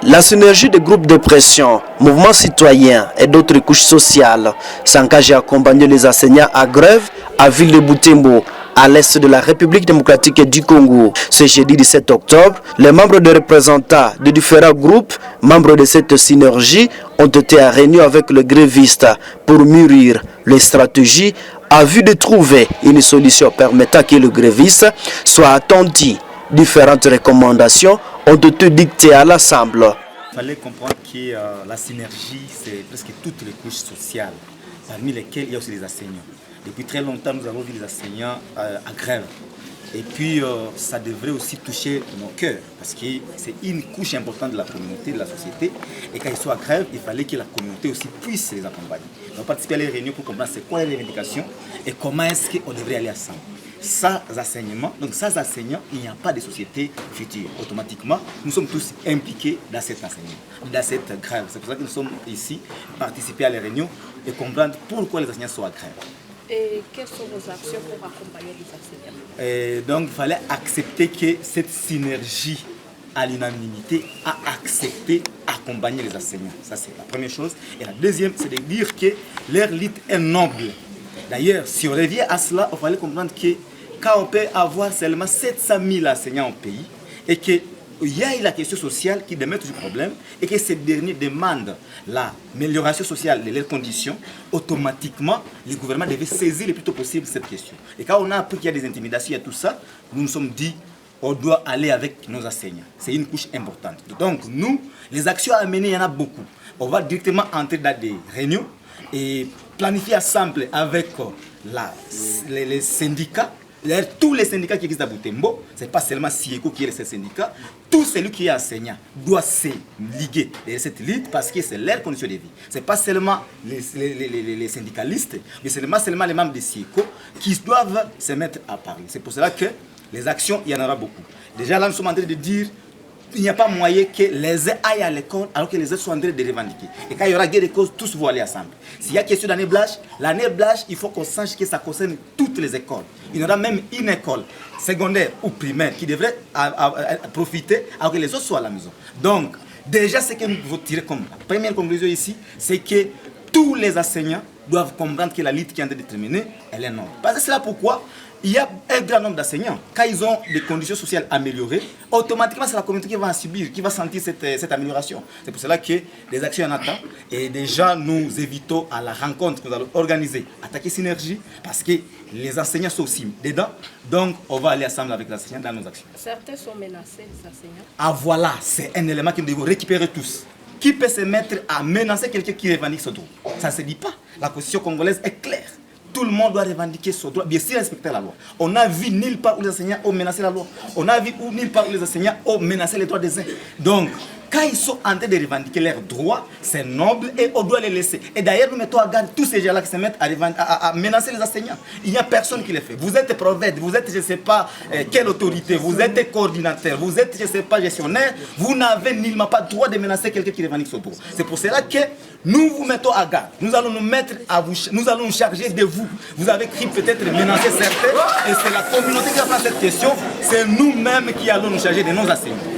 La synergie des groupes de pression, mouvements citoyens et d'autres couches sociales s'engagent à accompagner les enseignants à grève à Ville de Butembo, à l'est de la République démocratique du Congo. Ce jeudi 17 octobre, les membres des représentants de différents groupes, membres de cette synergie, ont été réunis avec le gréviste pour mûrir les stratégies à vue de trouver une solution permettant que le gréviste soit attendu. Différentes recommandations ont été dictées à l'Assemblée. Il fallait comprendre que la synergie, c'est presque toutes les couches sociales, parmi lesquelles il y a aussi les enseignants. Depuis très longtemps, nous avons vu les enseignants à grève. Et puis, ça devrait aussi toucher nos cœurs, parce que c'est une couche importante de la communauté, de la société. Et quand ils sont à grève, il fallait que la communauté aussi puisse les accompagner. On va participer à les réunions pour comprendre c'est quoi les revendications et comment est-ce qu'on devrait aller ensemble. Sans enseignement, donc sans enseignants, il n'y a pas de société future. Automatiquement, nous sommes tous impliqués dans cet enseignement, dans cette grève. C'est pour ça que nous sommes ici, participer à les réunions et comprendre pourquoi les enseignants sont à grève. Et quelles sont vos actions pour accompagner les enseignants? Donc, il fallait accepter que cette synergie à l'unanimité a accepté d'accompagner les enseignants. Ça, c'est la première chose. Et la deuxième, c'est de dire que leur lutte est noble. D'ailleurs, si on revient à cela, il fallait comprendre que quand on peut avoir seulement 700 000 enseignants au pays et qu'il y a la question sociale qui demeure toujours problème et que ces derniers demandent l'amélioration sociale de leurs conditions, automatiquement, le gouvernement devait saisir le plus tôt possible cette question. Et quand on a appris qu'il y a des intimidations, il y a tout ça, nous nous sommes dit on doit aller avec nos enseignants. C'est une couche importante. Donc nous, les actions à mener, il y en a beaucoup. On va directement entrer dans des réunions et planifier ensemble avec les syndicats. Tous les syndicats qui existent à Butembo, ce n'est pas seulement SIECO qui est ce syndicat, tout celui qui est enseignant doit se liguer à cette lutte parce que c'est leur condition de vie. Ce n'est pas seulement les syndicalistes, mais c'est seulement les membres de SIECO qui doivent se mettre à Paris. C'est pour cela que les actions, il y en aura beaucoup. Déjà là, nous sommes en train de dire il n'y a pas moyen que les uns aillent à l'école alors que les autres sont en train de revendiquer. Et quand il y aura guerre de causes, tous vont aller ensemble. S'il y a question d'année blanche, l'année blanche, il faut qu'on sache que ça concerne toutes les écoles. Il y aura même une école secondaire ou primaire qui devrait profiter alors que les autres soient à la maison. Donc, déjà, ce que nous devons tirer comme la première conclusion ici, c'est que tous les enseignants doivent comprendre que la lutte qui est en train de terminer, elle est noble. Parce que c'est là pourquoi il y a un grand nombre d'enseignants. Quand ils ont des conditions sociales améliorées, automatiquement c'est la communauté qui va en subir, qui va sentir cette amélioration. C'est pour cela que les actions en attendent. Et déjà, nous évitons à la rencontre que nous allons organiser, attaquer Synergie, parce que les enseignants sont aussi dedans. Donc, on va aller ensemble avec les enseignants dans nos actions. Certains sont menacés, les enseignants. Ah voilà, c'est un élément que nous devons récupérer tous. Qui peut se mettre à menacer quelqu'un qui revendique son droit? Ça ne se dit pas. La constitution congolaise est claire. Tout le monde doit revendiquer son droit, bien sûr respecter la loi. On a vu nulle part où les enseignants ont menacé la loi. On a vu nulle part où les enseignants ont menacé les droits des uns. Donc, quand ils sont en train de revendiquer leurs droits, c'est noble et on doit les laisser. Et d'ailleurs, nous mettons à garde tous ces gens-là qui se mettent à menacer les enseignants. Il n'y a personne qui les fait. Vous êtes prophète, vous êtes je ne sais pas quelle autorité, vous êtes coordinateur, vous êtes je ne sais pas gestionnaire, vous n'avez nullement pas le droit de menacer quelqu'un qui revendique son droit. C'est pour cela que nous vous mettons à garde. Nous allons nous mettre à vous, nous allons nous charger de vous. Vous avez cru peut-être menacer certains et c'est la communauté qui va prendre cette question. C'est nous-mêmes qui allons nous charger de nos enseignants.